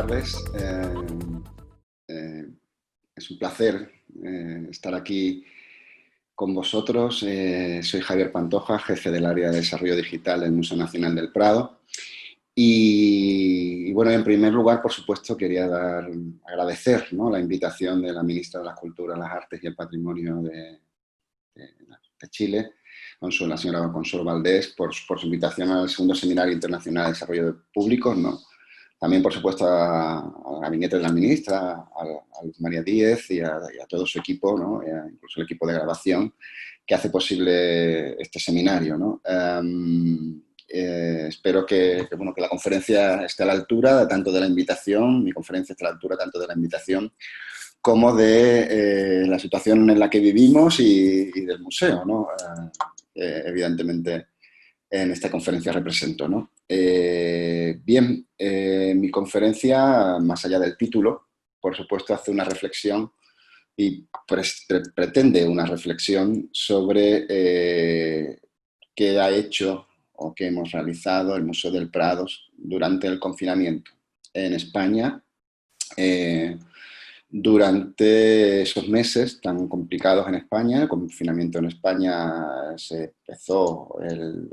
tardes. Es un placer estar aquí con vosotros. Soy Javier Pantoja, jefe del área de desarrollo digital del Museo Nacional del Prado. Y bueno, en primer lugar, por supuesto, quería agradecer, ¿no?, la invitación de la ministra de las Culturas, las Artes y el Patrimonio de Chile, la señora Consuelo Valdés, por su invitación al segundo Seminario Internacional de Desarrollo Público, ¿no? También, por supuesto, al gabinete de la ministra, a Luz María Díez y a todo su equipo, ¿no?, incluso el equipo de grabación, que hace posible este seminario, ¿no? Espero que la conferencia esté a la altura tanto de la invitación, mi conferencia esté a la altura tanto de la invitación como de la situación en la que vivimos y del museo, ¿no? Evidentemente, en esta conferencia represento, ¿no? Bien, mi conferencia, más allá del título, por supuesto, hace una reflexión y pretende una reflexión sobre qué ha hecho o qué hemos realizado el Museo del Prado durante el confinamiento en España, durante esos meses tan complicados en España. El confinamiento en España se empezó el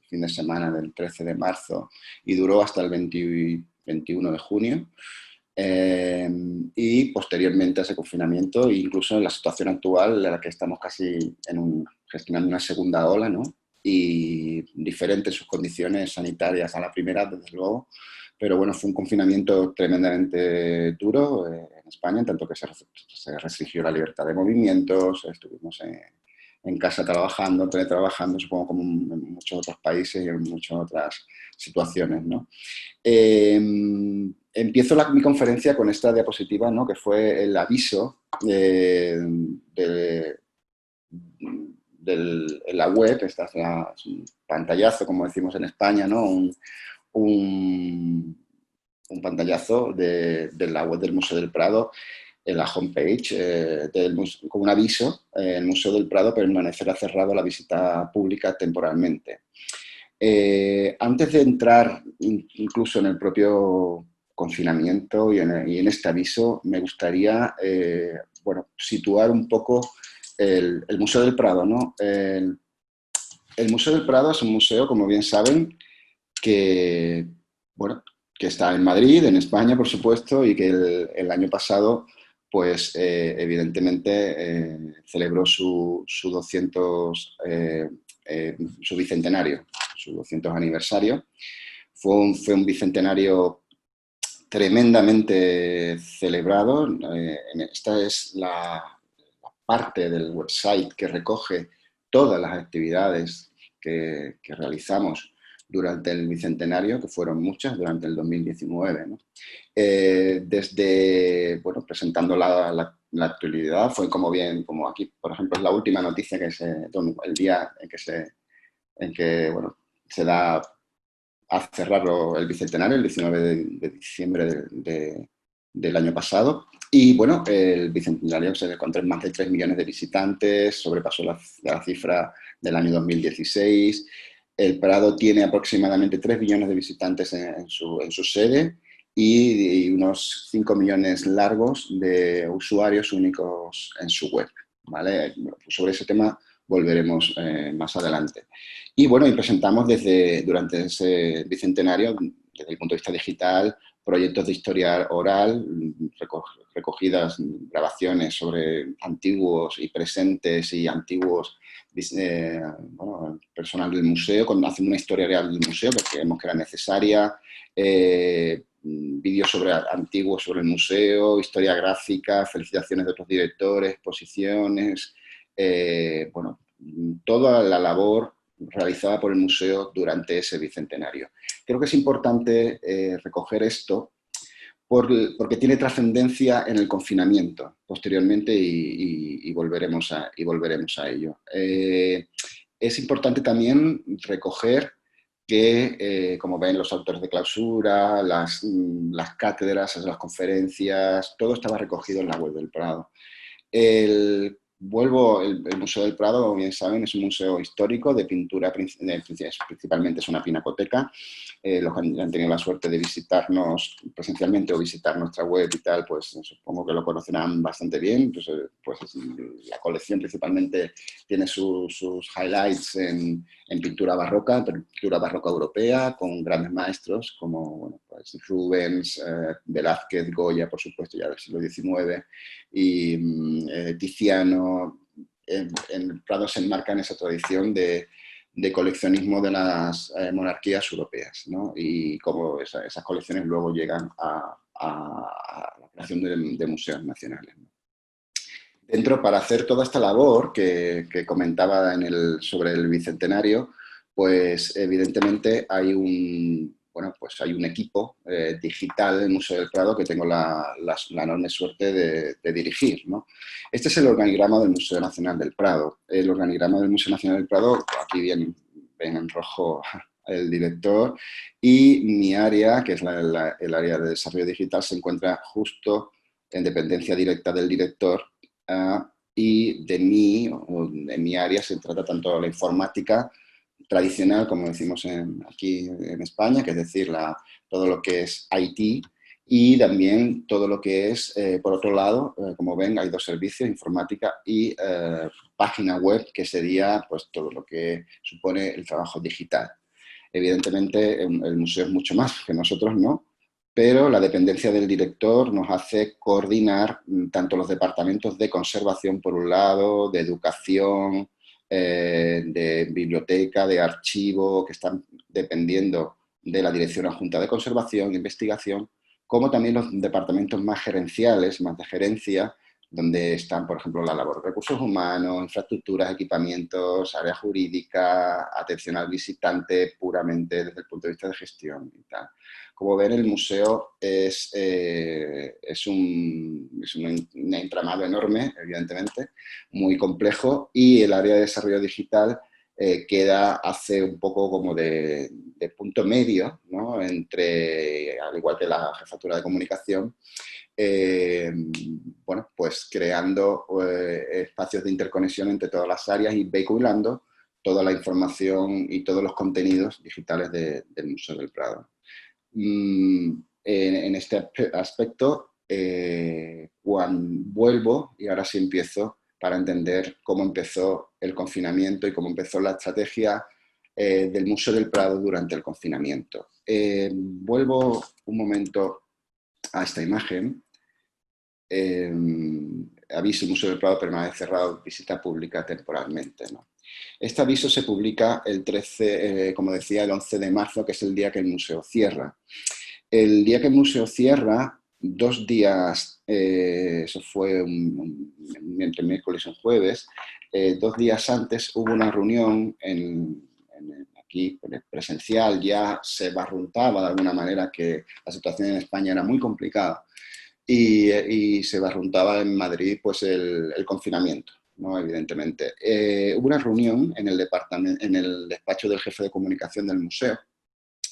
fin de semana del 13 de marzo y duró hasta el 21 de junio. Y posteriormente a ese confinamiento, incluso en la situación actual en la que estamos casi gestionando una segunda ola, ¿no?, y diferentes sus condiciones sanitarias a la primera, desde luego, pero bueno, fue un confinamiento tremendamente duro en España, en tanto que se restringió la libertad de movimientos, estuvimos en casa trabajando, teletrabajando, supongo como en muchos otros países y en muchas otras situaciones, ¿no? Empiezo mi conferencia con esta diapositiva, ¿no?, que fue el aviso de la web. Esta es un pantallazo, como decimos en España, ¿no?, un pantallazo de la web del Museo del Prado, en la homepage, con un aviso: el Museo del Prado permanecerá cerrado a la visita pública temporalmente. Antes de entrar incluso en el propio confinamiento y en este aviso, me gustaría situar un poco el Museo del Prado, ¿no? El Museo del Prado es un museo, como bien saben, que está en Madrid, en España, por supuesto, y que el año pasado, pues evidentemente, celebró su bicentenario, su 200 aniversario. Fue un bicentenario tremendamente celebrado. Esta es la parte del website que recoge todas las actividades que realizamos durante el bicentenario, que fueron muchas durante el 2019, ¿no? Presentando la actualidad, fue como aquí, por ejemplo, es la última noticia el día en que se da a cerrar el bicentenario, el 19 de diciembre del año pasado. Y bueno, el bicentenario se encontró en más de 3 millones de visitantes, sobrepasó la cifra del año 2016. El Prado tiene aproximadamente 3 millones de visitantes en su sede y unos 5 millones largos de usuarios únicos en su web, ¿vale? Sobre ese tema volveremos más adelante. Y bueno, y presentamos durante ese bicentenario, desde el punto de vista digital, proyectos de historia oral, recogidas grabaciones sobre antiguos y presentes y antiguos personal del museo, haciendo una historia real del museo que creemos que era necesaria, vídeos antiguos sobre el museo, historia gráfica, felicitaciones de otros directores, exposiciones, toda la labor realizada por el museo durante ese bicentenario. Creo que es importante recoger esto porque tiene trascendencia en el confinamiento posteriormente y volveremos a ello. Es importante también recoger que, como ven los autores de clausura, las cátedras, las conferencias, todo estaba recogido en la web del Prado. El Museo del Prado, como bien saben, es un museo histórico de pintura, principalmente es una pinacoteca. los que han tenido la suerte de visitarnos presencialmente o visitar nuestra web y tal, pues supongo que lo conocerán bastante bien. Pues la colección principalmente tiene sus highlights en pintura barroca europea, con grandes maestros como bueno, pues Rubens, Velázquez, Goya, por supuesto, ya del siglo XIX, y Tiziano. En el Prado se enmarca en esa tradición de coleccionismo de las monarquías europeas, ¿no? Y cómo esas colecciones luego llegan a la creación de museos nacionales, ¿no? Dentro, para hacer toda esta labor que comentaba sobre el Bicentenario, pues evidentemente hay pues hay un equipo digital del Museo del Prado que tengo la enorme suerte de dirigir, ¿no? Este es el organigrama del Museo Nacional del Prado. El organigrama del Museo Nacional del Prado, aquí ven en rojo el director, y mi área, que es el área de desarrollo digital, se encuentra justo en dependencia directa del director. Y de mi área se trata tanto la informática tradicional, como decimos aquí en España, que es decir, todo lo que es IT, y también todo lo que es, por otro lado, como ven, hay dos servicios, informática y página web, que sería pues todo lo que supone el trabajo digital. Evidentemente, el museo es mucho más que nosotros, ¿no? Pero la dependencia del director nos hace coordinar tanto los departamentos de conservación, por un lado, de educación, de biblioteca, de archivo, que están dependiendo de la Dirección Adjunta de Conservación e Investigación, como también los departamentos más gerenciales, más de gerencia, donde están, por ejemplo, la labor de recursos humanos, infraestructuras, equipamientos, área jurídica, atención al visitante puramente desde el punto de vista de gestión y tal. Como ven, el museo es un entramado enorme, evidentemente, muy complejo, y el área de desarrollo digital hace un poco como de punto medio, ¿no? Entre, al igual que la jefatura de comunicación, bueno, pues creando espacios de interconexión entre todas las áreas y vehiculando toda la información y todos los contenidos digitales del Museo del Prado. En este aspecto, cuando vuelvo, y ahora sí empiezo, para entender cómo empezó el confinamiento y cómo empezó la estrategia del Museo del Prado durante el confinamiento. Vuelvo un momento a esta imagen. Aviso: el Museo del Prado permanece cerrado, visita pública temporalmente, ¿no? Este aviso se publica el 13, como decía, el 11 de marzo, que es el día que el museo cierra. El día que el museo cierra, 2 días, eso fue entre miércoles y jueves, 2 días antes hubo una reunión aquí presencial. Ya se barruntaba de alguna manera que la situación en España era muy complicada, y se barruntaba en Madrid pues el confinamiento, ¿no? Evidentemente. Hubo una reunión en el despacho del jefe de comunicación del museo,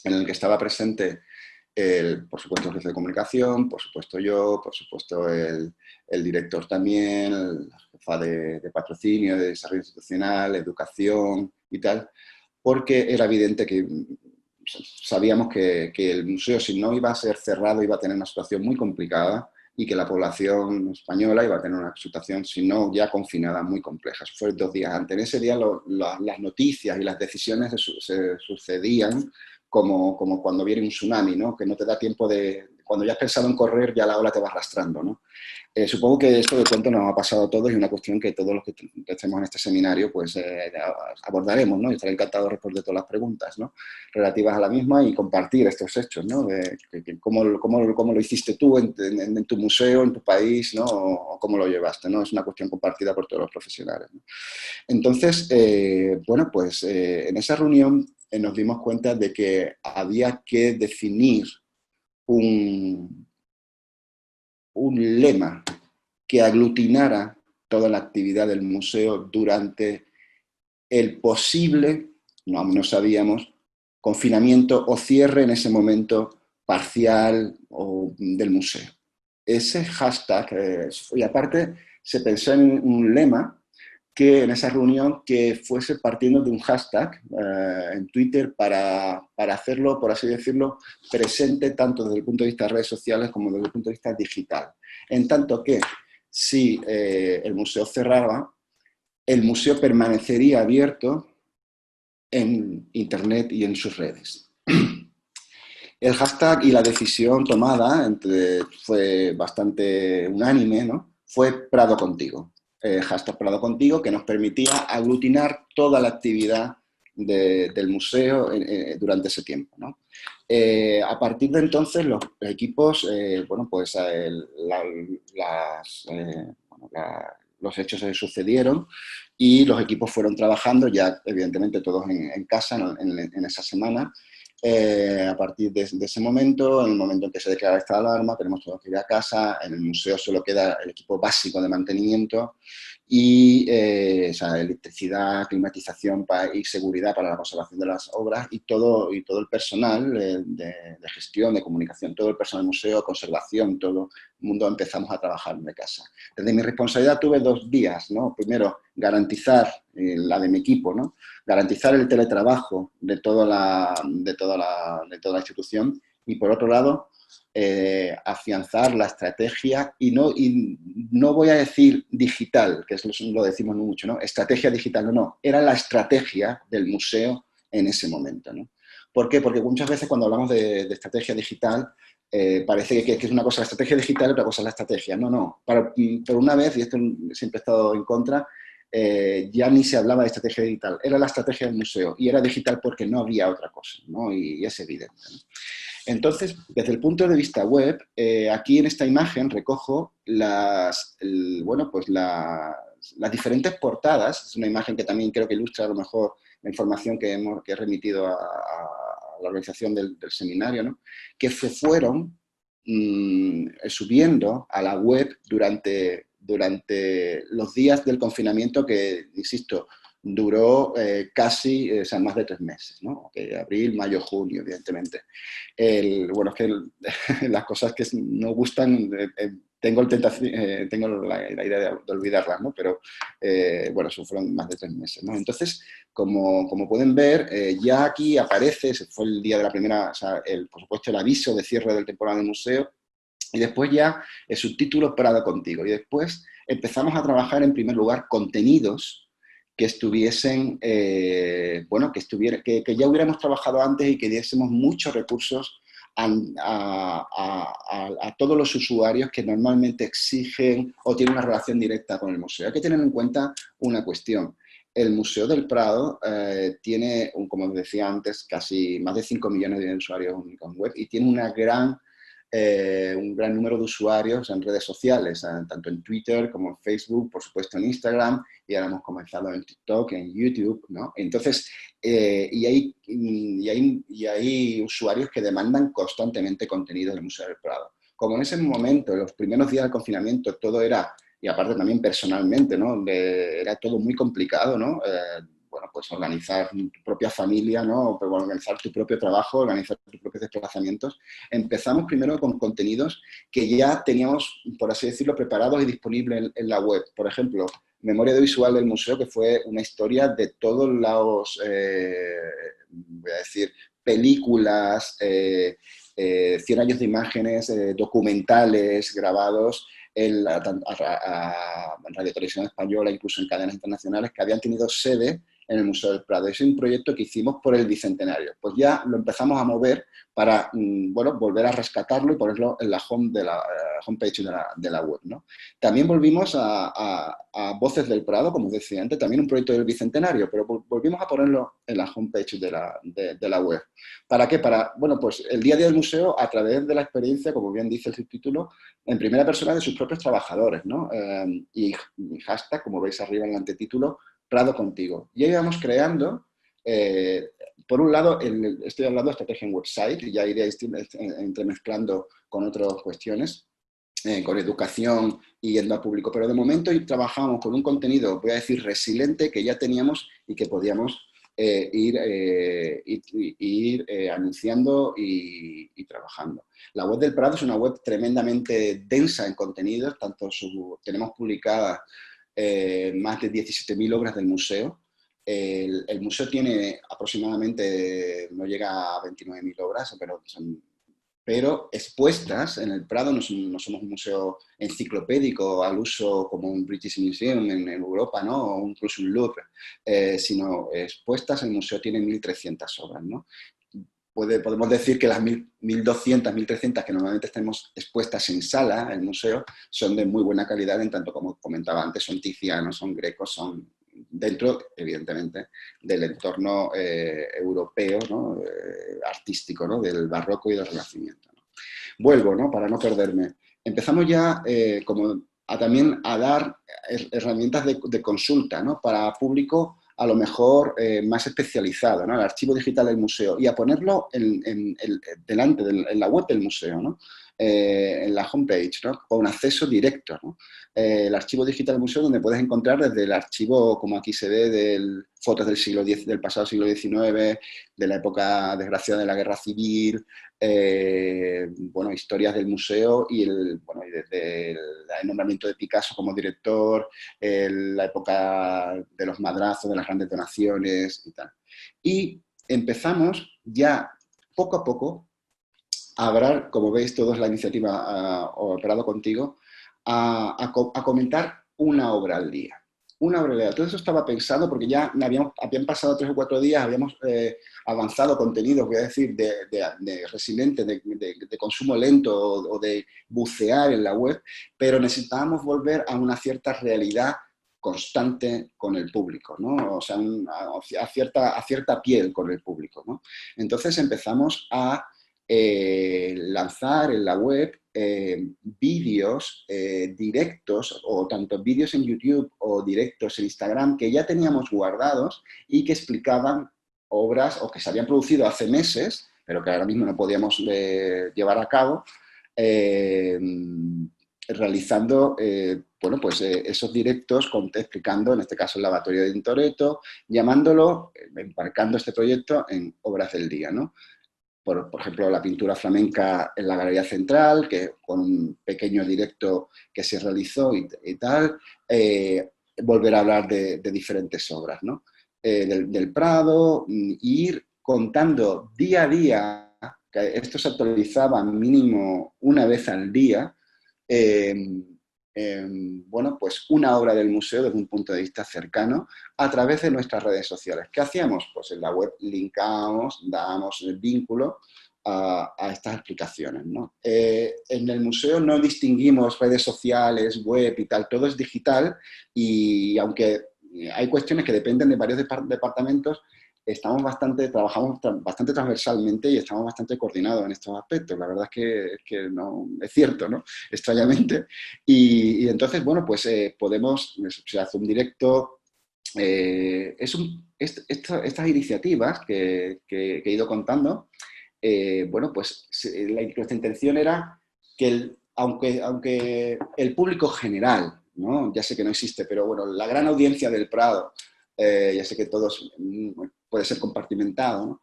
en el que estaba presente, por supuesto, el jefe de comunicación, por supuesto yo, por supuesto el director también, la jefa de patrocinio, de desarrollo institucional, educación y tal, porque era evidente que sabíamos que el museo, si no iba a ser cerrado, iba a tener una situación muy complicada, y que la población española iba a tener una situación, si no ya confinada, muy compleja. Eso fue 2 días antes. En ese día las noticias y las decisiones se sucedían como cuando viene un tsunami, ¿no? Que no te da tiempo cuando ya has pensado en correr, ya la ola te va arrastrando, ¿no? Supongo que esto de cuento nos ha pasado a todos, y una cuestión que todos los que estemos en este seminario pues abordaremos, ¿no? Y estaré encantado de responder todas las preguntas, ¿no?, relativas a la misma, y compartir estos hechos, ¿no? Cómo lo hiciste tú en tu museo, en tu país, ¿no? O cómo lo llevaste, ¿no? Es una cuestión compartida por todos los profesionales, ¿no? Entonces, bueno, pues en esa reunión nos dimos cuenta de que había que definir un lema que aglutinara toda la actividad del museo durante el posible, no sabíamos, confinamiento o cierre en ese momento parcial del museo. Ese hashtag, y aparte se pensó en un lema que en esa reunión que fuese partiendo de un hashtag en Twitter para hacerlo, por así decirlo, presente tanto desde el punto de vista de redes sociales como desde el punto de vista digital. En tanto que si el museo cerraba, el museo permanecería abierto en Internet y en sus redes. El hashtag y la decisión tomada fue bastante unánime, ¿no? Fue Prado Contigo. Hashtag Prado Contigo, que nos permitía aglutinar toda la actividad del museo durante ese tiempo, ¿no? A partir de entonces, los equipos, bueno, pues los hechos se sucedieron y los equipos fueron trabajando ya, evidentemente, todos en casa en esa semana. A partir de ese momento, en el momento en que se declara esta alarma, tenemos todos que ir a casa. En el museo solo queda el equipo básico de mantenimiento y o sea, electricidad, climatización y seguridad para la conservación de las obras y todo el personal de gestión, de comunicación, todo el personal del museo, conservación, todo el mundo empezamos a trabajar de casa. Desde mi responsabilidad tuve 2 vías, ¿no? Primero, garantizar la de mi equipo, ¿no? Garantizar el teletrabajo de toda la institución y, por otro lado, afianzar la estrategia y no voy a decir digital, que lo decimos mucho, ¿no? Estrategia digital, no, era la estrategia del museo en ese momento, ¿no? ¿Por qué? Porque muchas veces cuando hablamos de estrategia digital parece que es una cosa la estrategia digital y otra cosa la estrategia. No. Por una vez, y esto siempre he estado en contra, ya ni se hablaba de estrategia digital, era la estrategia del museo y era digital porque no había otra cosa, ¿no? Y es evidente, ¿no? Entonces, desde el punto de vista web, aquí en esta imagen recojo las diferentes portadas. Es una imagen que también creo que ilustra a lo mejor la información que he remitido a la organización del seminario, ¿no? Que se fueron subiendo a la web durante los días del confinamiento que, insisto, duró casi, o sea, más de 3 meses, ¿no? Abril, mayo, junio, evidentemente. Bueno, es que las cosas que no gustan, tengo la idea de olvidarlas, ¿no? Pero, bueno, eso fueron más de 3 meses, ¿no? Entonces, como pueden ver, ya aquí aparece, se fue el día de la primera, o sea, por supuesto, el aviso de cierre del temporal del museo, y después ya el subtítulo Prado Contigo. Y después empezamos a trabajar, en primer lugar, contenidos que estuviesen, que ya hubiéramos trabajado antes y que diésemos muchos recursos a todos los usuarios que normalmente exigen o tienen una relación directa con el museo. Hay que tener en cuenta una cuestión. El Museo del Prado tiene, como decía antes, casi más de 5 millones de usuarios únicos en web y tiene un gran número de usuarios en redes sociales, tanto en Twitter como en Facebook, por supuesto en Instagram, y ahora hemos comenzado en TikTok, en YouTube, ¿no? Entonces, hay usuarios que demandan constantemente contenido del Museo del Prado. Como en ese momento, en los primeros días del confinamiento, todo era, y aparte también personalmente, ¿no? Era todo muy complicado, ¿no? Bueno, pues organizar tu propia familia, ¿no? Organizar tu propio trabajo, organizar tus propios desplazamientos. Empezamos primero con contenidos que ya teníamos, por así decirlo, preparados y disponibles en la web. Por ejemplo, Memoria Audiovisual del Museo, que fue una historia de todos los, voy a decir, películas, 100 años de imágenes, documentales grabados en Radio Televisión Española, incluso en cadenas internacionales, que habían tenido sede en el Museo del Prado. Es un proyecto que hicimos por el Bicentenario. Pues ya lo empezamos a mover para, bueno, volver a rescatarlo y ponerlo en la homepage de la web, ¿no? También volvimos a Voces del Prado, como decía antes, también un proyecto del Bicentenario, pero volvimos a ponerlo en la homepage de la web. ¿Para qué? Para, bueno, pues el día a día del museo a través de la experiencia, como bien dice el subtítulo, en primera persona de sus propios trabajadores, ¿no? Y hashtag, como veis arriba en el antetítulo, Prado Contigo. Y ahí vamos creando, por un lado, estoy hablando de estrategia en website, y ya iré entremezclando con otras cuestiones, con educación y yendo al público, pero de momento trabajamos con un contenido, voy a decir, resiliente, que ya teníamos y que podíamos ir anunciando y trabajando. La web del Prado es una web tremendamente densa en contenidos, tenemos publicadas más de 17.000 obras del museo. El museo tiene aproximadamente, no llega a 29.000 obras, pero expuestas en el Prado. No somos un museo enciclopédico al uso como un British Museum en Europa, ¿no? O incluso un Louvre, sino expuestas. El museo tiene 1.300 obras, ¿no? Podemos decir que las 1.200, 1.300 que normalmente tenemos expuestas en sala, el museo, son de muy buena calidad, en tanto, como comentaba antes, son tizianos, son grecos, son dentro, evidentemente, del entorno europeo, ¿no? Artístico, ¿no? Del barroco y del renacimiento, ¿no? Vuelvo, ¿no? Para no perderme. Empezamos ya también a dar herramientas de consulta, ¿no? Para público a lo mejor más especializado, ¿no? El archivo digital del museo, y a ponerlo delante, en la web del museo, ¿no? En la homepage, ¿no? Con acceso directo, ¿no? El archivo digital del museo, donde puedes encontrar desde el archivo, como aquí se ve, fotos del pasado siglo XIX, de la época desgraciada de la Guerra Civil, bueno, historias del museo y desde el nombramiento de Picasso como director, la época de los madrazos, de las grandes donaciones y tal. Y empezamos ya poco a poco a hablar, como veis todos la iniciativa operado contigo, a comentar una obra al día. Una obra al día. Todo eso estaba pensado porque ya habían pasado 3 o 4 días, habíamos avanzado contenidos, voy a decir, de resiliente, de consumo lento o de bucear en la web, pero necesitábamos volver a una cierta realidad constante con el público, ¿no? O sea, a cierta piel con el público, ¿no? Entonces empezamos a lanzar en la web vídeos directos, o tanto vídeos en YouTube o directos en Instagram, que ya teníamos guardados y que explicaban obras o que se habían producido hace meses, pero que ahora mismo no podíamos llevar a cabo, realizando bueno, pues, esos directos explicando, en este caso, el lavatorio de Tintoretto, llamándolo, embarcando este proyecto en obras del día, ¿no? Por ejemplo, la pintura flamenca en la Galería Central, que con un pequeño directo que se realizó y tal, volver a hablar de diferentes obras, ¿no? Del Prado, ir contando día a día, que esto se actualizaba mínimo una vez al día, bueno, pues una obra del museo desde un punto de vista cercano a través de nuestras redes sociales. ¿Qué hacíamos? Pues en la web linkábamos, dábamos el vínculo a estas explicaciones, ¿no? En el museo no distinguimos redes sociales, web y tal, todo es digital, y aunque hay cuestiones que dependen de varios departamentos, trabajamos bastante transversalmente y estamos bastante coordinados en estos aspectos. La verdad es que no, es cierto, ¿no? Extrañamente. Y entonces, bueno, pues se hace un directo. Estas iniciativas que he ido contando, bueno, pues nuestra intención era que, aunque el público general, ¿no? Ya sé que no existe, pero bueno, la gran audiencia del Prado, ya sé que todos puede ser compartimentado,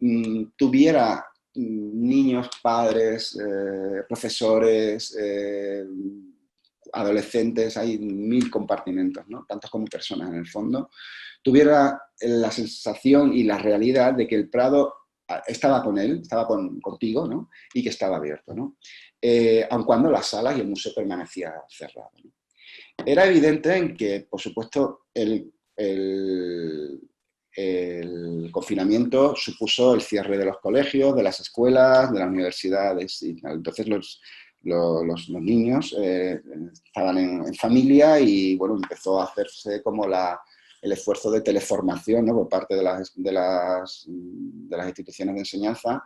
¿no? Tuviera niños, padres, profesores, adolescentes, hay 1.000 compartimentos, ¿no? Tantos como personas en el fondo, tuviera la sensación y la realidad de que el Prado estaba con él, estaba contigo, ¿no? Y que estaba abierto, ¿no? Aun cuando las salas y el museo permanecía cerrado, ¿no? Era evidente en que, por supuesto, el confinamiento supuso el cierre de los colegios, de las escuelas, de las universidades. Y entonces los niños estaban en familia y, bueno, empezó a hacerse como el esfuerzo de teleformación, ¿no? Por parte de las instituciones de enseñanza,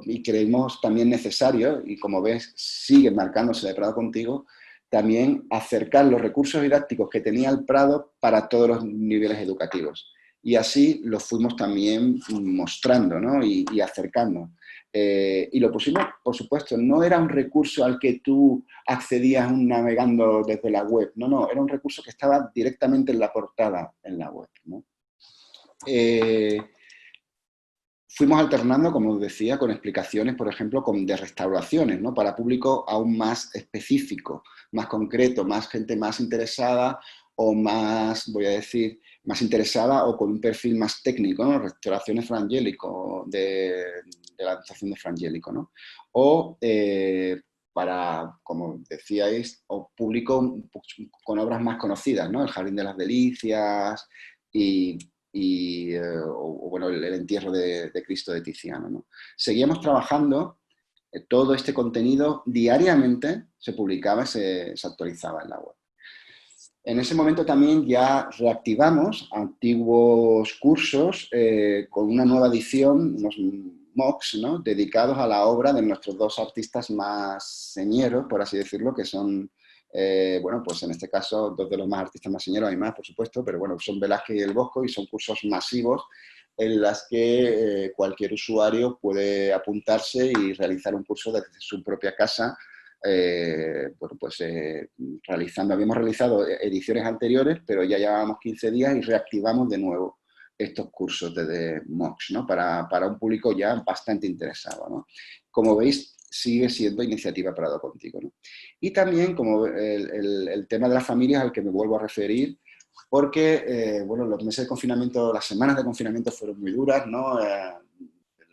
y creemos también necesario, y como ves sigue marcándose de Prado contigo, también acercar los recursos didácticos que tenía el Prado para todos los niveles educativos. Y así lo fuimos también mostrando, ¿no? y acercando. Y lo pusimos, por supuesto, no era un recurso al que tú accedías navegando desde la web, no, era un recurso que estaba directamente en la portada en la web, ¿no? fuimos alternando, como decía, con explicaciones, por ejemplo, de restauraciones, ¿no? Para público aún más específico, más concreto, más gente más interesada o más, voy a decir, más interesada o con un perfil más técnico, ¿no? Restauraciones Frangélico, de la adaptación de Frangélico, ¿no? O para, como decíais, o público con obras más conocidas, ¿no? El Jardín de las Delicias o bueno, el entierro de Cristo de Tiziano, ¿no? Seguíamos trabajando, todo este contenido diariamente se publicaba y se actualizaba en la web. En ese momento también ya reactivamos antiguos cursos con una nueva edición, unos MOOCs, ¿no? Dedicados a la obra de nuestros dos artistas más señeros, por así decirlo, que son, bueno, pues en este caso, dos de los más artistas más señeros, hay más, por supuesto, pero bueno, son Velázquez y El Bosco, y son cursos masivos en las que cualquier usuario puede apuntarse y realizar un curso desde su propia casa. Bueno, pues habíamos realizado ediciones anteriores, pero ya llevábamos 15 días y reactivamos de nuevo estos cursos de MOOCs, ¿no? Para un público ya bastante interesado, ¿no? Como veis, sigue siendo iniciativa Prado Contigo, ¿no? Y también como el tema de las familias al que me vuelvo a referir, porque, bueno, los meses de confinamiento, las semanas de confinamiento fueron muy duras, ¿no? La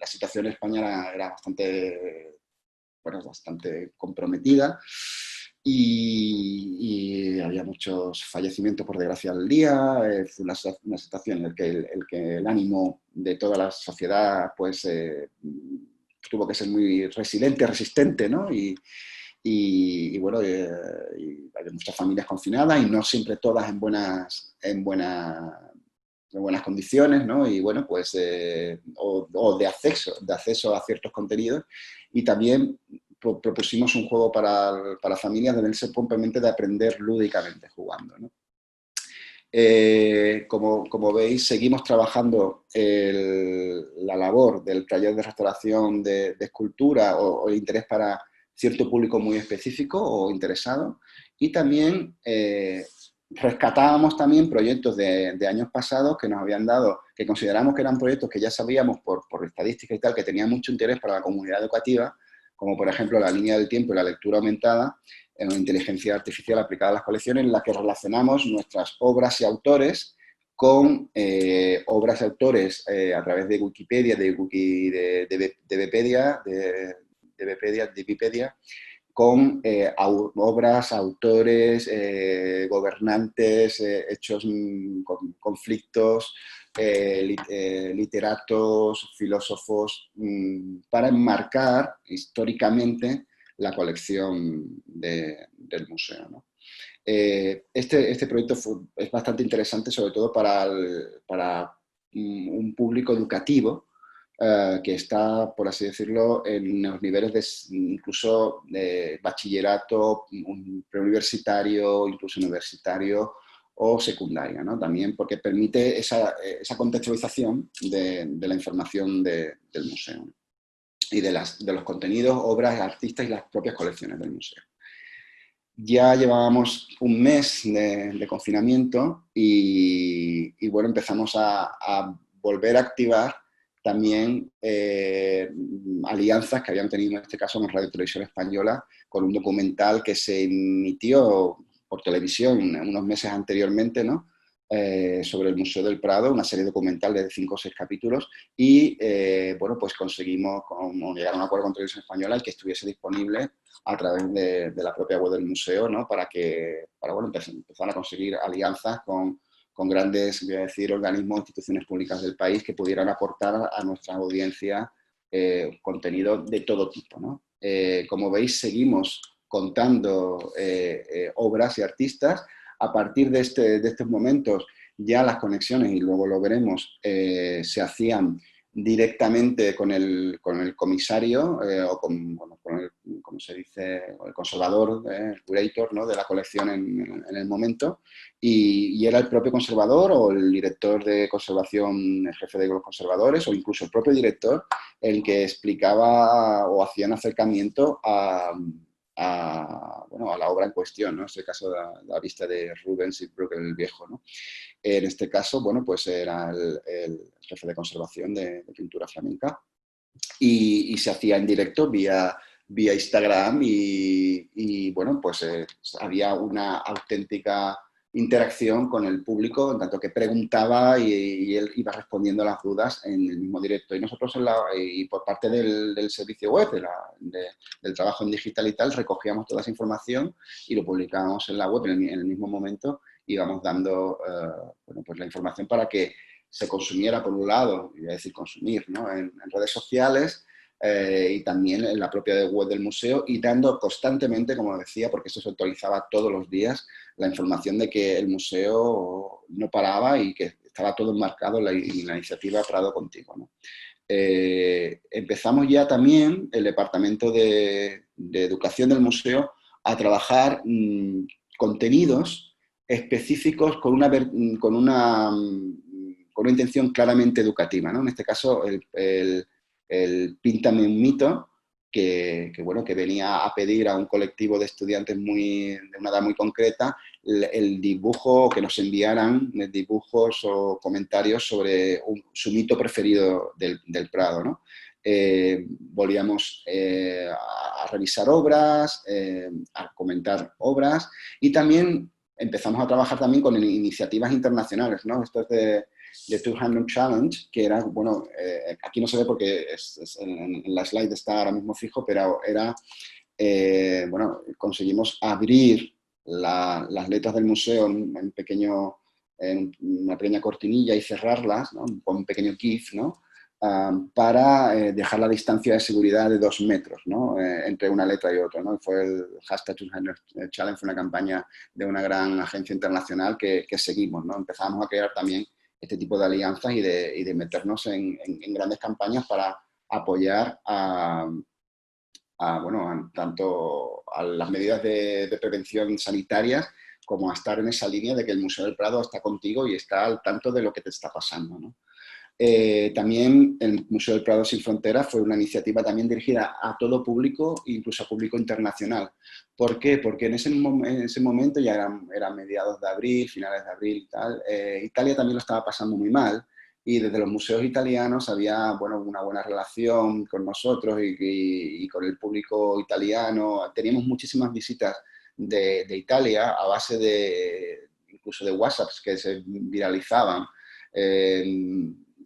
situación en España era bastante, bueno, bastante comprometida y había muchos fallecimientos, por desgracia, al día. Fue una situación en la que el ánimo de toda la sociedad pues, tuvo que ser muy resiliente, resistente, ¿no? Y bueno, hay muchas familias confinadas y no siempre todas en buenas condiciones, ¿no? Y bueno, pues, o de acceso a ciertos contenidos. Y también propusimos un juego para familias donde se permite de aprender lúdicamente jugando, ¿no? Como veis, seguimos trabajando la labor del taller de restauración de escultura o el interés para cierto público muy específico o interesado, y también rescatábamos también proyectos de años pasados que nos habían dado, que consideramos que eran proyectos que ya sabíamos por estadística y tal, que tenían mucho interés para la comunidad educativa, como por ejemplo la línea del tiempo y la lectura aumentada, en una inteligencia artificial aplicada a las colecciones, en la que relacionamos nuestras obras y autores con obras y autores a través de Wikipedia, de Wikipedia, con obras, autores, gobernantes, hechos, conflictos, literatos, filósofos, para enmarcar históricamente la colección del museo, ¿no? Este proyecto es bastante interesante, sobre todo para un público educativo que está, por así decirlo, en los niveles incluso de bachillerato, preuniversitario, incluso universitario o secundaria, ¿no? También porque permite esa contextualización de la información del museo y de los contenidos, obras, artistas y las propias colecciones del museo. Ya llevábamos un mes de confinamiento y bueno, empezamos a volver a activar también alianzas que habían tenido en este caso con Radio Televisión Española, con un documental que se emitió por televisión unos meses anteriormente, ¿no? Sobre el Museo del Prado, una serie documental de 5 o 6 capítulos, y bueno, pues conseguimos llegar a un acuerdo con Televisión Española y que estuviese disponible a través de la propia web del museo, ¿no? Para bueno, empezar a conseguir alianzas con grandes, voy a decir, organismos, instituciones públicas del país que pudieran aportar a nuestra audiencia contenido de todo tipo, ¿no? Como veis, seguimos contando obras y artistas. A partir de estos momentos, ya las conexiones, y luego lo veremos, se hacían directamente con el comisario o con el, como se dice, el conservador, el curator, ¿no? De la colección en el momento, y era el propio conservador o el director de conservación, el jefe de los conservadores, o incluso el propio director, el que explicaba o hacía un acercamiento a bueno, a la obra en cuestión, ¿no? En este caso, la vista de Rubens y Bruegel el Viejo, ¿no? En este caso, bueno, pues era el jefe de conservación de pintura flamenca y se hacía en directo vía Instagram bueno, pues había una auténtica interacción con el público, en tanto que preguntaba y él iba respondiendo a las dudas en el mismo directo. Y nosotros, y por parte del servicio web, del trabajo en digital y tal, recogíamos toda esa información y lo publicábamos en la web en el mismo momento. Íbamos dando bueno, pues la información para que se consumiera, por un lado, iba a decir consumir, ¿no? En redes sociales, y también en la propia web del museo, y dando constantemente, como decía, porque esto se actualizaba todos los días, la información de que el museo no paraba y que estaba todo enmarcado en la iniciativa Prado Contigo, ¿no? Empezamos ya también el departamento de educación del museo a trabajar contenidos específicos con una intención claramente educativa, ¿no? En este caso, el Píntame un mito, bueno, que venía a pedir a un colectivo de estudiantes de una edad muy concreta el dibujo, que nos enviaran dibujos o comentarios sobre su mito preferido del Prado, ¿no? Volvíamos a revisar obras, a comentar obras, y también empezamos a trabajar también con iniciativas internacionales, ¿no? Esto es de 200 Challenge, que era, bueno, aquí no se ve porque en la slide está ahora mismo fijo, pero era, bueno, conseguimos abrir las letras del museo en una pequeña cortinilla y cerrarlas, ¿no? Con un pequeño GIF, ¿no? Para dejar la distancia de seguridad de 2 metros, ¿no? Entre una letra y otra, ¿no? Fue el hashtag 200 Challenge, fue una campaña de una gran agencia internacional que seguimos, ¿no? Empezamos a crear también este tipo de alianzas y de meternos en grandes campañas para apoyar bueno, tanto a las medidas de prevención sanitarias como a estar en esa línea de que el Museo del Prado está contigo y está al tanto de lo que te está pasando, ¿no? También el Museo del Prado Sin Fronteras fue una iniciativa también dirigida a todo público, incluso a público internacional. ¿Por qué? Porque en ese momento, ya eran mediados de abril, finales de abril y tal, Italia también lo estaba pasando muy mal, y desde los museos italianos había, bueno, una buena relación con nosotros y con el público italiano. Teníamos muchísimas visitas de Italia a base incluso de WhatsApps que se viralizaban,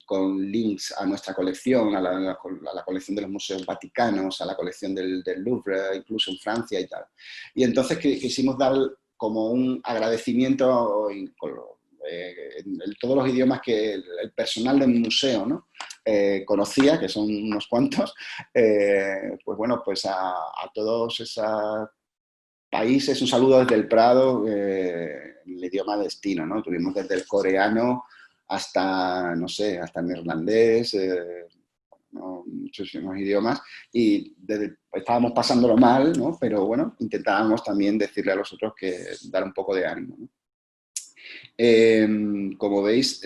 con links a nuestra colección, a la colección de los museos vaticanos, a la colección del Louvre, incluso en Francia y tal. Y entonces quisimos dar como un agradecimiento en todos los idiomas que el personal del museo, ¿no? Conocía, que son unos cuantos, pues bueno, pues a todos esos países, un saludo desde el Prado, el idioma destino, ¿no? Tuvimos desde el coreano hasta, no sé, hasta el neerlandés, ¿no? Muchísimos idiomas, y estábamos pasándolo mal, ¿no? Pero bueno, intentábamos también decirle a los otros que dar un poco de ánimo, ¿no? Como veis,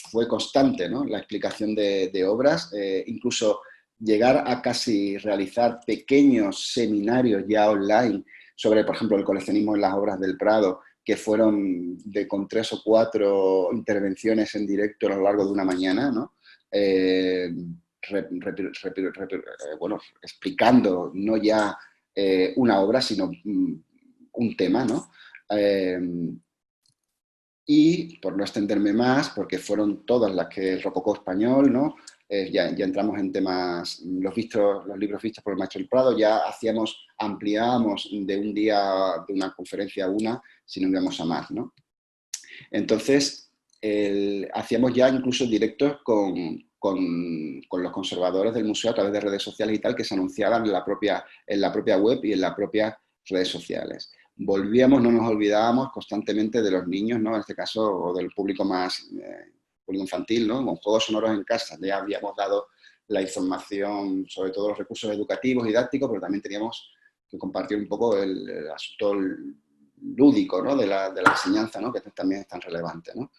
fue constante, ¿no? La explicación de obras, incluso llegar a casi realizar pequeños seminarios ya online sobre, por ejemplo, el coleccionismo en las obras del Prado, que fueron con 3 o 4 intervenciones en directo a lo largo de una mañana, ¿no? Bueno, explicando no ya una obra, sino un tema, ¿no? Y, por no extenderme más, porque fueron todas las que el rococó español, ¿no? Ya entramos en temas, los libros vistos por el maestro del Prado, ya ampliábamos de un día, de una conferencia a una, si no íbamos a más, ¿no? Entonces, hacíamos ya incluso directos con los conservadores del museo a través de redes sociales y tal, que se anunciaban en la propia web y en las propias redes sociales. Volvíamos, no nos olvidábamos constantemente de los niños, ¿no? En este caso, o del público más público infantil, ¿no? Con juegos sonoros en casa. Ya habíamos dado la información sobre todos los recursos educativos, didácticos, pero también teníamos que compartir un poco el asunto lúdico, ¿no? de la enseñanza, ¿no? Que también es tan relevante, ¿no?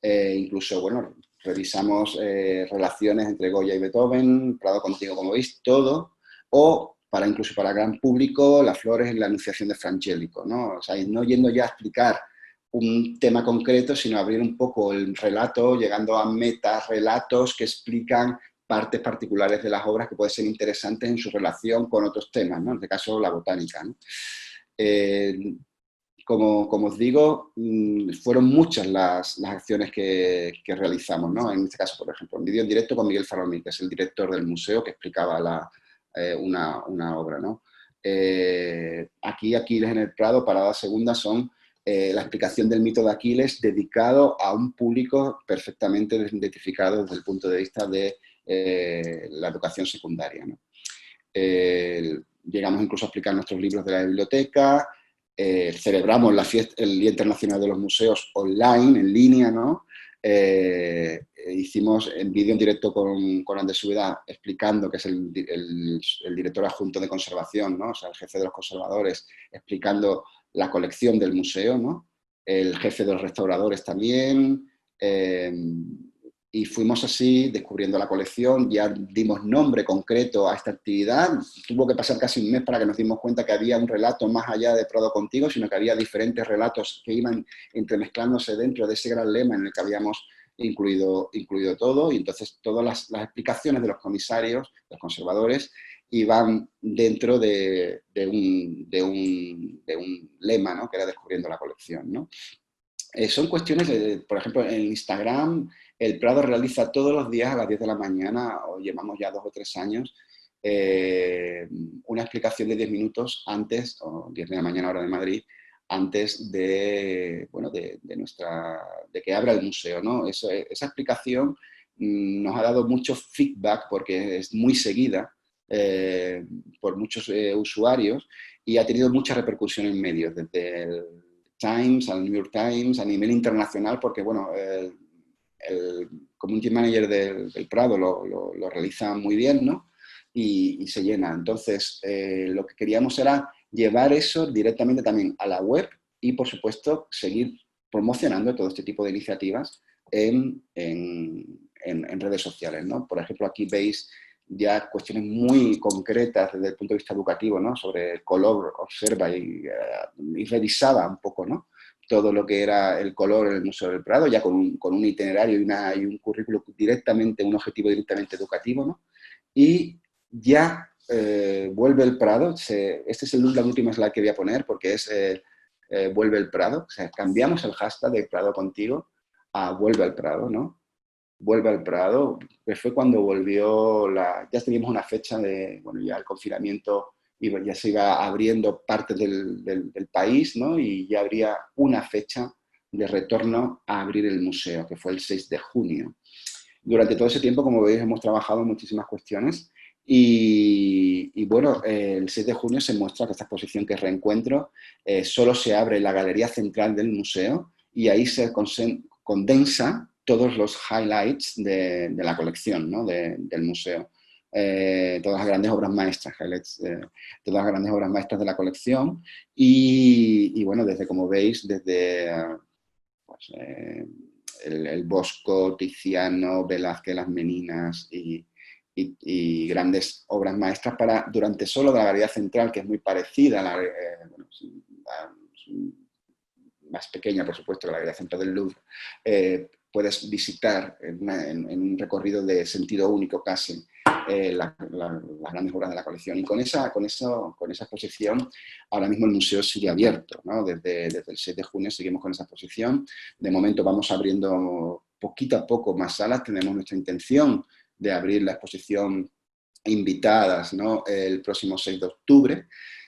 Incluso, bueno, revisamos relaciones entre Goya y Beethoven, Prado Contigo, como veis, todo, o para incluso para el gran público, las flores en la Anunciación de Frangélico, ¿no? O sea, no yendo ya a explicar un tema concreto, sino abrir un poco el relato, llegando a metarrelatos que explican partes particulares de las obras que pueden ser interesantes en su relación con otros temas, ¿no? En este caso, la botánica, ¿no? Como os digo, fueron muchas las acciones que realizamos, ¿no? En este caso, por ejemplo, un vídeo en directo con Miguel Faromí, que es el director del museo, que explicaba una obra, ¿no? Aquí, Aquiles en el Prado, Parada Segunda, son la explicación del mito de Aquiles dedicado a un público perfectamente identificado desde el punto de vista de la educación secundaria, ¿no? Llegamos incluso a explicar nuestros libros de la biblioteca, celebramos el Día Internacional de los Museos online, en línea, ¿no? Hicimos en vídeo en directo con Andrés Úbeda explicando, que es el director adjunto de conservación, ¿no? O sea, el jefe de los conservadores, explicando la colección del museo, ¿no? El jefe de los restauradores también, y fuimos así descubriendo la colección, ya dimos nombre concreto a esta actividad, tuvo que pasar casi un mes para que nos dimos cuenta que había un relato más allá de Prado Contigo, sino que había diferentes relatos que iban entremezclándose dentro de ese gran lema en el que habíamos incluido todo, y entonces todas las explicaciones de los comisarios, los conservadores, iban dentro de un lema, ¿no? Que era descubriendo la colección, ¿no? Son cuestiones, por ejemplo, en Instagram, el Prado realiza todos los días a las 10 de la mañana, o llevamos ya 2 o 3 años, una explicación de 10 minutos antes, o 10 de la mañana hora de Madrid, antes de, bueno, de que abra el museo, ¿no? Esa explicación nos ha dado mucho feedback porque es muy seguida por muchos usuarios y ha tenido mucha repercusión en medios, desde el Times, al New York Times, a nivel internacional, porque bueno, el community manager del Prado lo realiza muy bien, ¿no? Y se llena. Entonces, lo que queríamos era llevar eso directamente también a la web y, por supuesto, seguir promocionando todo este tipo de iniciativas en redes sociales, ¿no? Por ejemplo, aquí veis ya cuestiones muy concretas desde el punto de vista educativo, ¿no? Sobre el color, observa y revisaba un poco, ¿no? Todo lo que era el color en el Museo del Prado, ya con un itinerario y un currículo directamente, un objetivo directamente educativo, ¿no? Y ya vuelve el Prado, este es la última slide que voy a poner porque es vuelve el Prado, o sea, cambiamos el hashtag de Prado Contigo a vuelve al Prado, ¿no? Vuelve al Prado, que fue cuando volvió ya teníamos una fecha de, bueno, ya el confinamiento ya se iba abriendo partes del país, ¿no? Y ya habría una fecha de retorno a abrir el museo, que fue el 6 de junio. Durante todo ese tiempo, como veis, hemos trabajado en muchísimas cuestiones y bueno, el 6 de junio se muestra que esta exposición, que es Reencuentro, solo se abre en la galería central del museo y ahí se condensa todos los highlights de la colección, ¿no? del museo. Todas las grandes obras maestras, todas las grandes obras maestras de la colección y bueno, desde, como veis, desde pues, el Bosco, Tiziano, Velázquez, Las Meninas y grandes obras maestras durante solo la galería central, que es muy parecida a bueno, más pequeña, por supuesto, que la galería central del Louvre, puedes visitar en un recorrido de sentido único casi las grandes obras de la colección. Y con esa exposición, ahora mismo el museo sigue abierto, ¿no? Desde el 6 de junio seguimos con esa exposición. De momento vamos abriendo poquito a poco más salas. Tenemos nuestra intención de abrir la exposición invitadas, ¿no? El próximo 6 de octubre.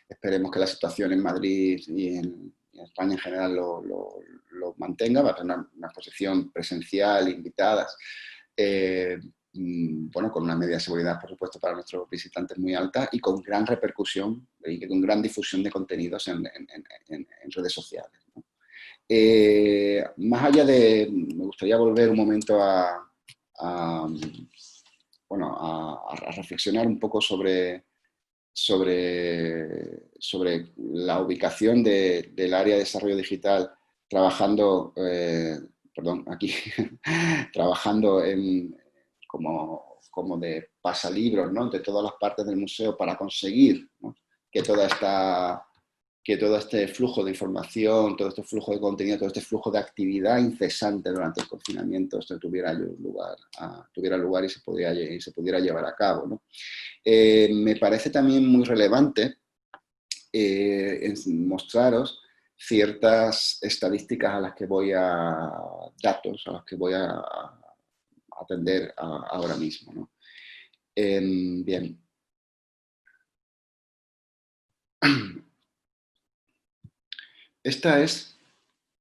Esperemos que la situación en Madrid y en España en general lo mantenga. Va a tener una exposición presencial, invitadas, bueno, con una media seguridad, por supuesto, para nuestros visitantes muy alta y con gran repercusión y con gran difusión de contenidos en redes sociales, ¿no? Más allá me gustaría volver un momento a reflexionar un poco sobre la ubicación del área de desarrollo digital trabajando, trabajando como de pasalibros, ¿no? De todas las partes del museo para conseguir que que todo este flujo de información, todo este flujo de contenido, todo este flujo de actividad incesante durante el confinamiento esto tuviera lugar y se pudiera llevar a cabo, ¿no? Me parece también muy relevante mostraros ciertas estadísticas datos a los que voy a atender ahora mismo, ¿no? Bien. Esta es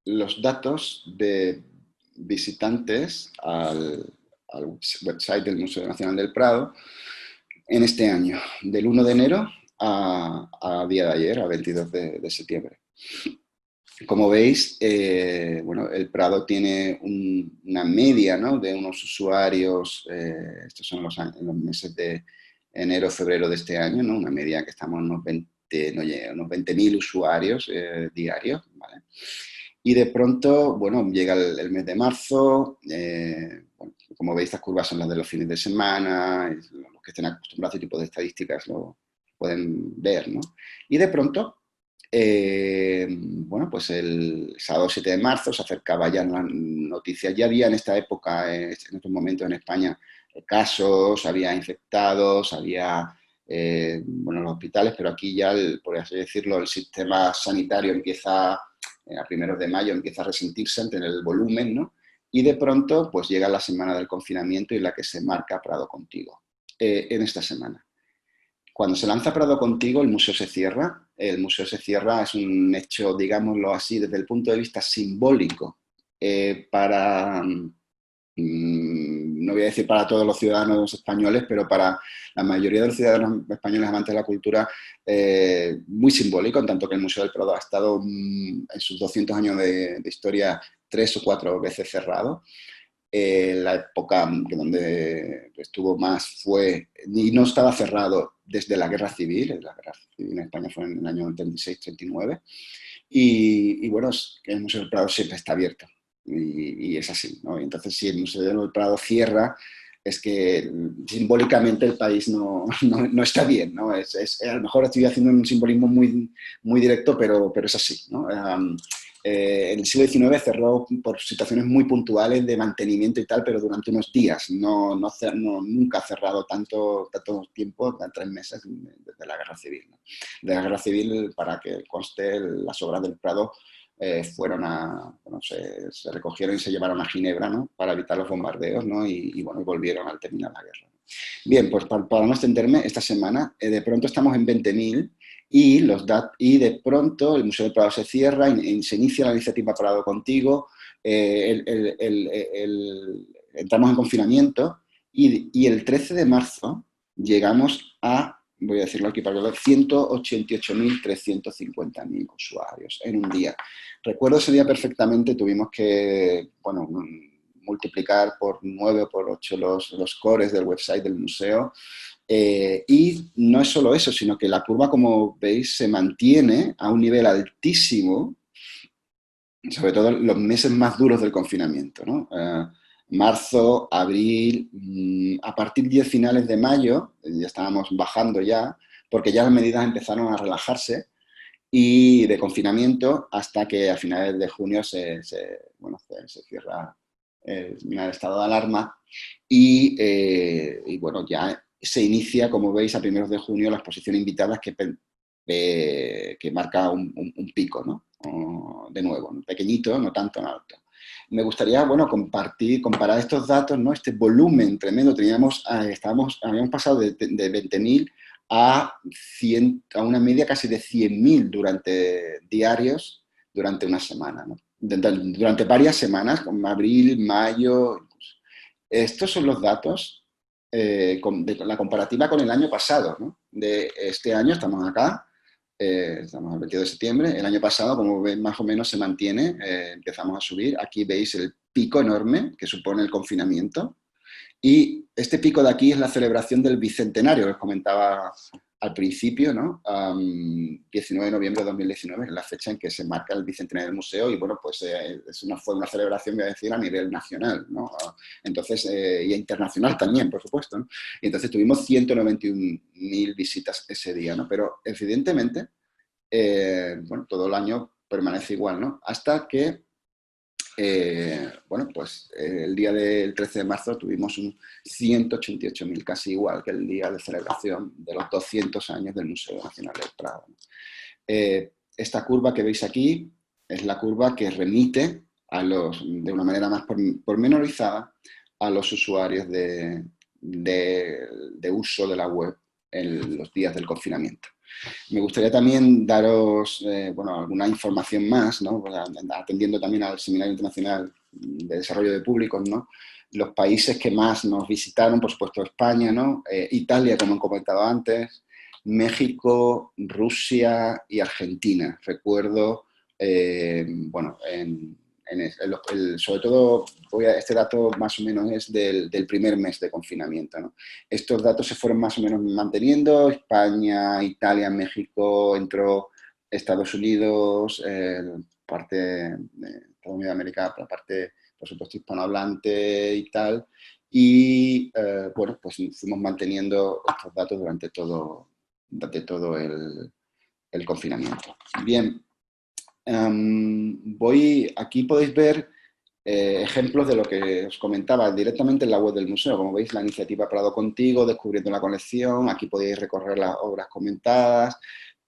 los datos de visitantes al website del Museo Nacional del Prado en este año, del 1 de enero a día de ayer, a 22 de septiembre. Como veis, bueno, el Prado tiene una media, ¿no?, de unos usuarios, estos son los meses de enero, febrero de este año, ¿no?, una media que estamos en unos 20.000 usuarios diarios, ¿vale? Y de pronto, bueno, llega el mes de marzo, bueno, como veis, estas curvas son las de los fines de semana, los que estén acostumbrados a este tipo de estadísticas lo pueden ver, ¿no? Y de pronto, bueno, pues el sábado 7 de marzo se acercaba ya las noticias. Ya había en esta época, en estos momentos en España, casos, había infectados, había, bueno, los hospitales, pero aquí ya, por así decirlo, el sistema sanitario empieza, a primeros de mayo, empieza a resentirse ante el volumen, ¿no? Y de pronto, pues llega la semana del confinamiento y la que se marca Prado Contigo, en esta semana. Cuando se lanza Prado Contigo, el museo se cierra. El museo se cierra, es un hecho, digámoslo así, desde el punto de vista simbólico, para, no voy a decir para todos los ciudadanos españoles, pero para la mayoría de los ciudadanos españoles amantes de la cultura, muy simbólico, en tanto que el Museo del Prado ha estado en sus 200 años de historia 3 o 4 veces cerrado. La época donde estuvo más fue, y no estaba cerrado desde la Guerra Civil en España fue en el año 36-39, y bueno, el Museo del Prado siempre está abierto, y es así, ¿no? Y entonces, si el Museo del Prado cierra, es que simbólicamente el país no está bien, ¿no? A lo mejor estoy haciendo un simbolismo muy directo, pero es así, ¿no? En el siglo XIX cerró por situaciones muy puntuales de mantenimiento y tal, pero durante unos días, nunca ha cerrado tanto tiempo, 3 meses desde la Guerra Civil, ¿no? De la Guerra Civil, para que conste, las obras del Prado fueron bueno, se recogieron y se llevaron a Ginebra, ¿no?, para evitar los bombardeos, ¿no? Bueno, y volvieron al terminar la guerra. Bien, pues para no extenderme, esta semana de pronto estamos en 20.000 y de pronto el Museo del Prado se cierra y se inicia la iniciativa Prado Contigo, entramos en confinamiento y el 13 de marzo llegamos a, voy a decirlo aquí para ver, 188.350.000 usuarios en un día. Recuerdo ese día perfectamente, tuvimos que, bueno, multiplicar por 9 o por 8 los cores del website del museo. Y no es solo eso, sino que la curva, como veis, se mantiene a un nivel altísimo, sobre todo en los meses más duros del confinamiento, ¿no? Marzo, abril, a partir de finales de mayo, ya estábamos bajando ya, porque ya las medidas empezaron a relajarse y de confinamiento hasta que a finales de junio bueno, se cierra el estado de alarma y bueno, ya se inicia, como veis, a primeros de junio la exposición Invitadas que marca un pico, ¿no? De nuevo, pequeñito, no tanto en alto. Me gustaría, bueno, comparar estos datos, ¿no? Este volumen tremendo. Habíamos pasado de 20.000 a una media casi de 100.000 diarios durante una semana, ¿no? Durante varias semanas, como abril, mayo. Estos son los datos de la comparativa con el año pasado, ¿no? De este año estamos acá, estamos el 22 de septiembre, el año pasado, como veis, más o menos se mantiene, empezamos a subir. Aquí veis el pico enorme que supone el confinamiento. Y este pico de aquí es la celebración del bicentenario que os comentaba al principio, ¿no? 19 de noviembre de 2019, es la fecha en que se marca el bicentenario del museo y, bueno, pues fue una celebración, voy a decir, a nivel nacional, ¿no? Entonces, y internacional también, por supuesto, ¿no? Y entonces tuvimos 191.000 visitas ese día, ¿no? Pero, evidentemente, bueno, todo el año permanece igual, ¿no? Hasta que bueno, pues el día del 13 de marzo tuvimos un 188.000, casi igual que el día de celebración de los 200 años del Museo Nacional del Prado. Esta curva que veis aquí es la curva que remite de una manera más pormenorizada a los usuarios de uso de la web en los días del confinamiento. Me gustaría también daros bueno, alguna información más, ¿no? Atendiendo también al Seminario Internacional de Desarrollo de Públicos, ¿no? Los países que más nos visitaron, por supuesto, España, ¿no? Italia, como he comentado antes, México, Rusia y Argentina. Recuerdo, bueno, sobre todo, este dato más o menos es del primer mes de confinamiento, ¿no? Estos datos se fueron más o menos manteniendo. España, Italia, México, entró Estados Unidos, parte de Estados Unidos de América, la parte, por supuesto, hispanohablante y tal. Y, bueno, pues fuimos manteniendo estos datos durante todo el confinamiento. Bien. Aquí podéis ver ejemplos de lo que os comentaba directamente en la web del museo. Como veis, la iniciativa Prado Contigo, descubriendo la colección. Aquí podéis recorrer las obras comentadas,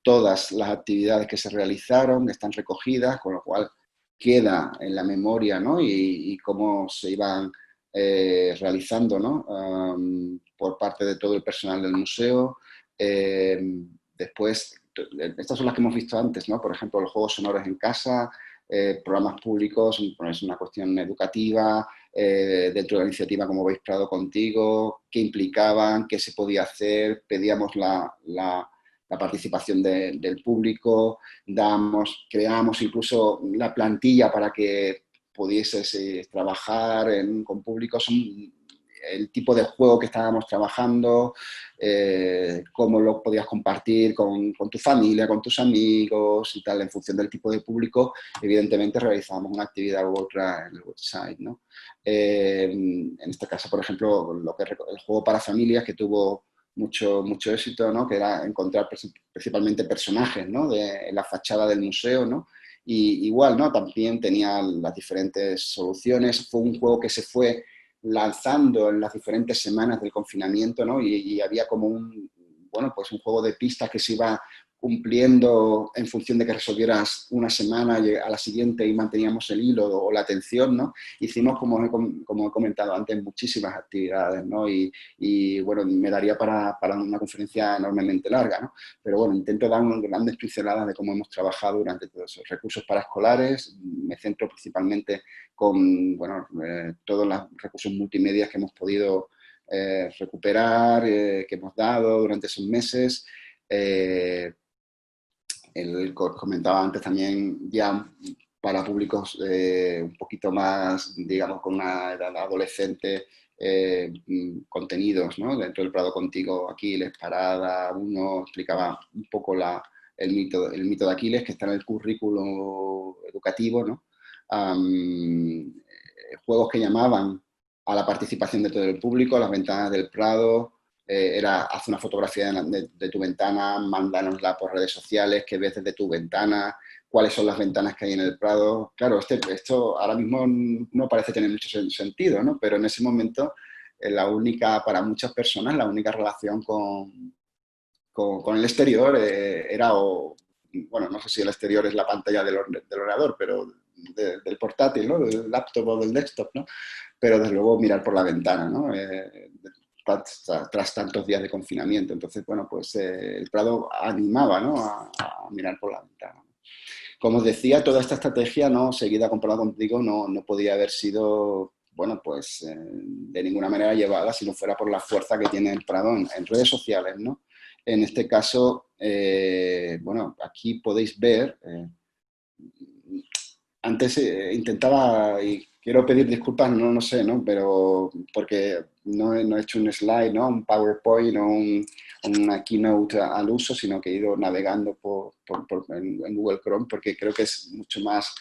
todas las actividades que se realizaron están recogidas, con lo cual queda en la memoria, ¿no? Y cómo se iban realizando, ¿no? Por parte de todo el personal del museo. Después, estas son las que hemos visto antes, ¿no? Por ejemplo, los juegos sonoros en casa, programas públicos, es una cuestión educativa, dentro de la iniciativa, como veis, Prado Contigo, qué implicaban, qué se podía hacer, pedíamos la participación del público, creamos incluso la plantilla para que pudieses trabajar con públicos, el tipo de juego que estábamos trabajando, cómo lo podías compartir con tu familia, con tus amigos y tal, en función del tipo de público. Evidentemente realizábamos una actividad u otra en el website, ¿no? En este caso, por ejemplo, el juego para familias, que tuvo mucho éxito, ¿no? Que era encontrar principalmente personajes, ¿no? En la fachada del museo, ¿no? Y igual, ¿no? También tenía las diferentes soluciones. Fue un juego que se fue lanzando en las diferentes semanas del confinamiento, ¿no? Y había como bueno, pues un juego de pistas que se iba cumpliendo en función de que resolvieras una semana a la siguiente y manteníamos el hilo o la atención, ¿no? Hicimos, como he comentado antes, muchísimas actividades, ¿no? Y bueno, me daría para una conferencia enormemente larga, ¿no? Pero bueno, intento dar unas grandes pinceladas de cómo hemos trabajado durante todos esos recursos paraescolares. Me centro principalmente con, bueno, todos los recursos multimedia que hemos podido recuperar, que hemos dado durante esos meses. Comentaba antes también, ya para públicos un poquito más, digamos, con una edad adolescente, contenidos, ¿no? Dentro del Prado Contigo, Aquiles, Parada, uno explicaba un poco el mito de Aquiles, que está en el currículo educativo, ¿no? Juegos que llamaban a la participación de todo el público, las ventanas del Prado. Era, haz una fotografía de tu ventana, mándanosla por redes sociales, qué ves desde tu ventana, cuáles son las ventanas que hay en el Prado. Claro, esto ahora mismo no parece tener mucho sentido, ¿no? Pero en ese momento, para muchas personas, la única relación con el exterior era, bueno, no sé si el exterior es la pantalla del ordenador, pero del portátil, ¿no? Del laptop o del desktop, ¿no? Pero desde luego mirar por la ventana, ¿no? Tras tantos días de confinamiento. Entonces, bueno, pues el Prado animaba, ¿no? a mirar por la ventana. Como os decía, toda esta estrategia, ¿no? Seguida con Prado Contigo, no podía haber sido, bueno, pues de ninguna manera llevada si no fuera por la fuerza que tiene el Prado en redes sociales, ¿no? En este caso, bueno, aquí podéis ver, antes intentaba, y quiero pedir disculpas, no sé, ¿no? Pero porque no he hecho un slide, ¿no? Un PowerPoint una keynote al uso, sino que he ido navegando en Google Chrome, porque creo que es mucho más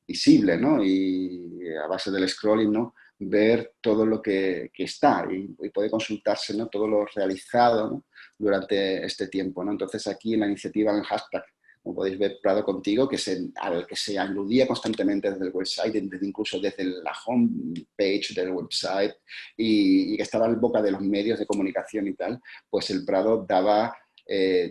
visible, ¿no? Y a base del scrolling, ¿no? Ver todo lo que está y puede consultarse, ¿no? Todo lo realizado, ¿no? Durante este tiempo, ¿no? Entonces aquí en la iniciativa, en el hashtag, como podéis ver, Prado Contigo, al que se aludía constantemente desde el website, incluso desde la home page del website, y que estaba en boca de los medios de comunicación y tal, pues el Prado daba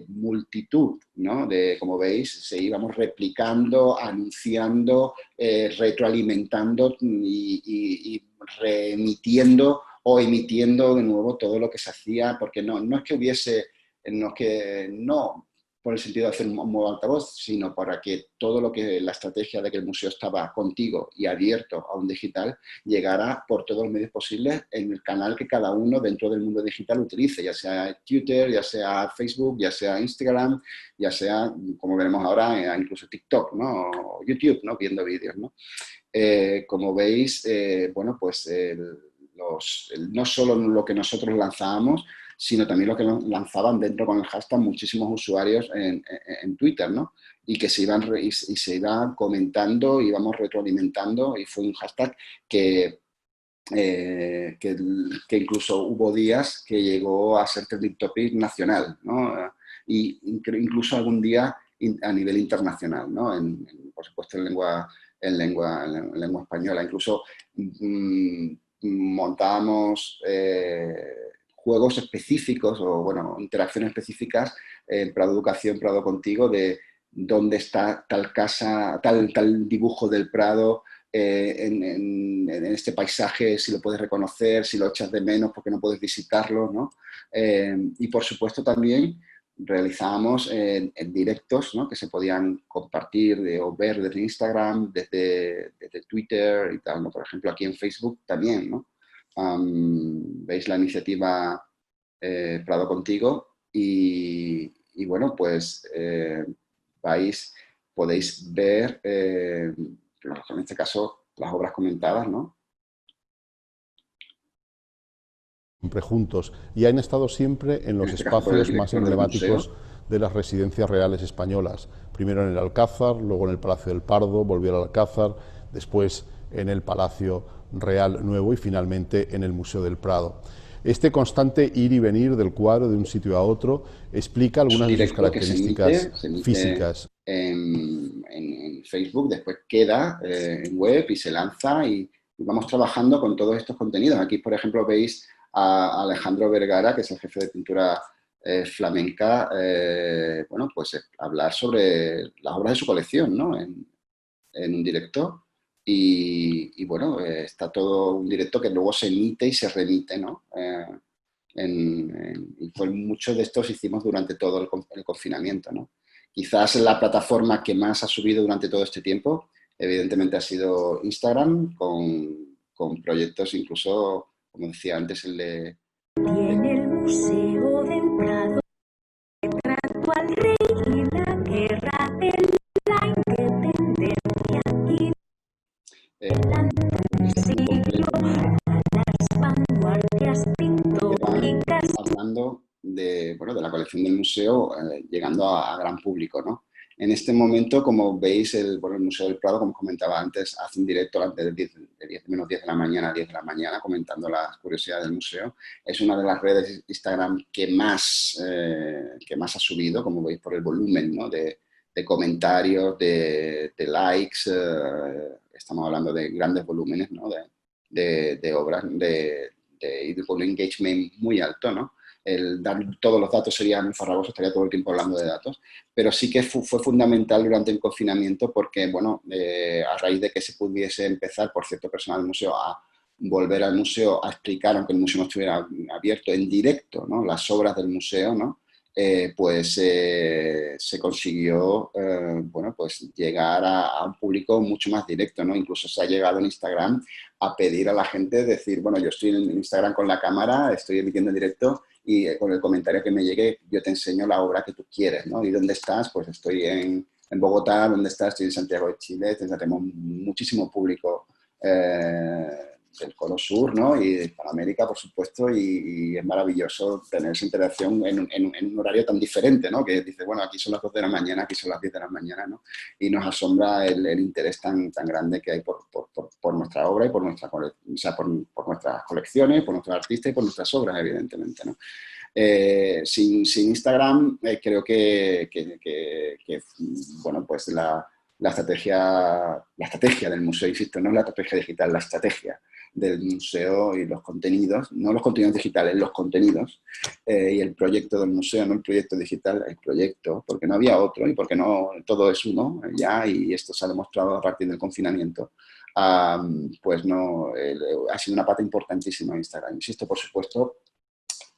multitud, ¿no? Como veis, se íbamos replicando, anunciando, retroalimentando y reemitiendo o emitiendo de nuevo todo lo que se hacía, porque no es que hubiese, no por el sentido de hacer un modo altavoz, sino para que todo lo que la estrategia de que el museo estaba contigo y abierto a un digital llegara por todos los medios posibles en el canal que cada uno dentro del mundo digital utilice, ya sea Twitter, ya sea Facebook, ya sea Instagram, ya sea, como veremos ahora, incluso TikTok, ¿no? O YouTube, ¿no? Viendo vídeos, ¿no? Como veis, bueno, pues no solo lo que nosotros lanzábamos, sino también lo que lanzaban dentro con el hashtag muchísimos usuarios en Twitter, ¿no? Y que se iban comentando, íbamos retroalimentando, y fue un hashtag que incluso hubo días que llegó a ser trending topic nacional, ¿no? Y incluso algún día a nivel internacional, ¿no? Por supuesto en lengua española. Incluso montábamos juegos específicos o, bueno, interacciones específicas en Prado Educación, Prado Contigo, de dónde está tal casa, tal dibujo del Prado, en este paisaje, si lo puedes reconocer, si lo echas de menos porque no puedes visitarlo, ¿no? Y por supuesto también realizábamos en directos, ¿no? Que se podían compartir o ver desde Instagram, desde Twitter y tal, ¿no? Por ejemplo, aquí en Facebook también, ¿no? Veis la iniciativa Prado Contigo y bueno, pues podéis ver, en este caso, las obras comentadas, ¿no? Siempre juntos, y han estado siempre en En los este caso, por el espacios más director del emblemáticos museo. de las residencias reales españolas. Primero en el Alcázar, luego en el Palacio del Pardo, volvió al Alcázar, después en el Palacio Real Nuevo y finalmente en el Museo del Prado. Este constante ir y venir del cuadro de un sitio a otro explica Es un algunas de sus directo que características se emite físicas. en Facebook, después queda en web y se lanza y vamos trabajando con todos estos contenidos. Aquí, por ejemplo, veis a Alejandro Vergara, que es el jefe de pintura flamenca, bueno, pues hablar sobre las obras de su colección, ¿no? En un directo. Bueno, está todo un directo que luego se emite y se remite, ¿no? Y pues muchos de estos hicimos durante todo el confinamiento, ¿no? Quizás la plataforma que más ha subido durante todo este tiempo, evidentemente, ha sido Instagram, con proyectos incluso, como decía antes, el de... Tiene el Museo del Prado, retrato al rey y la guerra de la independencia y el siglo a las vanguardias pictóricas. Hablando bueno, de la colección del museo, llegando a gran público, ¿no? En este momento, como veis, el Museo del Prado, como comentaba antes, hace un directo antes de 10 menos 10 de la mañana a 10 de la mañana, comentando las curiosidades del museo. Es una de las redes Instagram que más ha subido, como veis, por el volumen, ¿no? de comentarios, de likes. Estamos hablando de grandes volúmenes, ¿no? de obras, y con un engagement muy alto, ¿no? El dar todos los datos sería muy farragoso, estaría todo el tiempo hablando de datos, pero sí que fue fundamental durante el confinamiento porque, bueno, a raíz de que se pudiese empezar por cierto personal del museo a volver al museo a explicar, aunque el museo no estuviera abierto, en directo, ¿no? Las obras del museo, ¿no? Pues se consiguió bueno, pues llegar a un público mucho más directo, ¿no? Incluso se ha llegado en Instagram a pedir a la gente, decir, bueno, yo estoy en Instagram con la cámara, estoy emitiendo en directo y con el comentario que me llegue yo te enseño la obra que tú quieres, ¿no? ¿Y dónde estás? Pues estoy en Bogotá. ¿Dónde estás? Estoy en Santiago de Chile. Tenemos muchísimo público del Cono Sur, ¿no? Y de Hispanoamérica, por supuesto, y es maravilloso tener esa interacción en un horario tan diferente, ¿no? Que dice, bueno, aquí son las 2 de la mañana, aquí son las 10 de la mañana, ¿no? Y nos asombra el interés tan grande que hay por nuestra obra y por, o sea, por nuestras colecciones, por nuestros artistas y por nuestras obras, evidentemente, ¿no? Sin Instagram, creo que, bueno, pues la estrategia del museo, insisto, no es la estrategia digital, la estrategia del museo y los contenidos, no los contenidos digitales, los contenidos, y el proyecto del museo, no el proyecto digital, el proyecto, porque no había otro y porque no todo es uno ya, y esto se ha demostrado a partir del confinamiento. Pues no, ha sido una pata importantísima en Instagram. Insisto, por supuesto,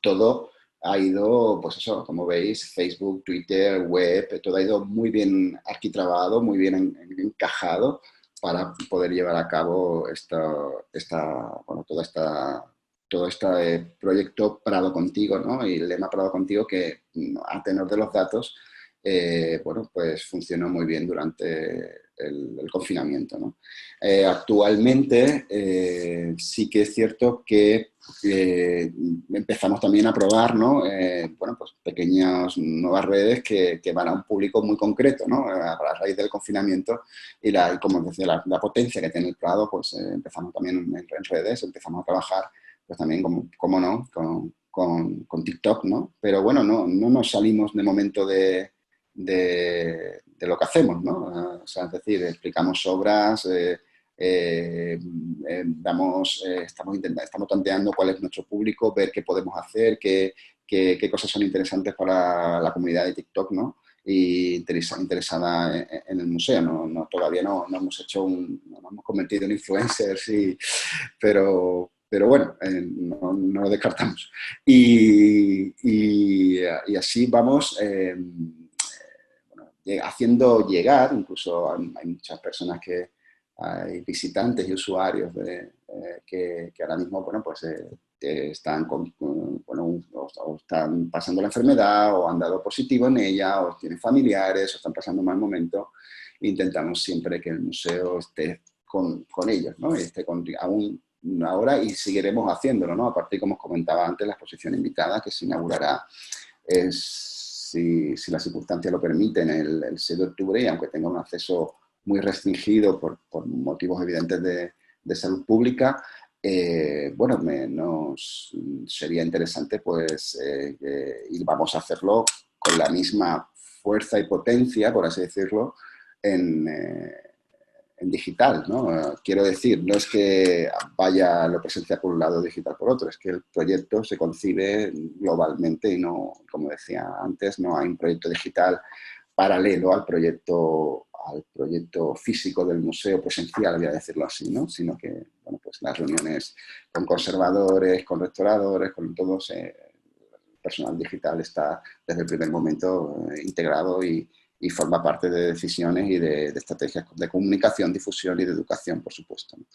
todo ha ido, pues eso, como veis, Facebook, Twitter, web, todo ha ido muy bien arquitrabado, muy bien encajado para poder llevar a cabo todo este proyecto Prado Contigo, ¿no? Y el lema Prado Contigo que, a tenor de los datos, bueno, pues funcionó muy bien durante el confinamiento, ¿no? Actualmente sí que es cierto que empezamos también a probar, ¿no? Bueno, pues pequeñas nuevas redes que van a un público muy concreto, ¿no? A raíz del confinamiento y como decía, la potencia que tiene el Prado, pues empezamos también en redes, empezamos a trabajar, pues también, como no, con TikTok, ¿no? Pero bueno, no nos salimos de momento de lo que hacemos, ¿no? O sea, es decir, explicamos obras, estamos tanteando cuál es nuestro público, ver qué podemos hacer, qué cosas son interesantes para la comunidad de TikTok, ¿no? Y interesada en el museo. Todavía no hemos hecho no nos hemos convertido en influencers, pero bueno, no lo descartamos. Y así vamos haciendo llegar, incluso hay muchas personas hay visitantes y usuarios que ahora mismo, bueno, pues están o están pasando la enfermedad o han dado positivo en ella o tienen familiares o están pasando mal momento. Intentamos siempre que el museo esté con ellos, ¿no? Y esté aún ahora y seguiremos haciéndolo, ¿no? A partir, como os comentaba antes, la exposición invitada que se inaugurará si las circunstancias lo permiten, el 6 de octubre, y aunque tenga un acceso muy restringido por motivos evidentes de salud pública, bueno, sería interesante, pues, y vamos a hacerlo con la misma fuerza y potencia, por así decirlo, en digital, ¿no? Quiero decir, no es que vaya lo presencial por un lado, digital por otro, es que el proyecto se concibe globalmente y no, como decía antes, no hay un proyecto digital paralelo al proyecto físico del museo presencial, voy a decirlo así, ¿no? Sino que, bueno, pues las reuniones con conservadores, con restauradores, con todos, el personal digital está desde el primer momento integrado y forma parte de decisiones y de estrategias de comunicación, difusión y de educación, por supuesto, ¿no?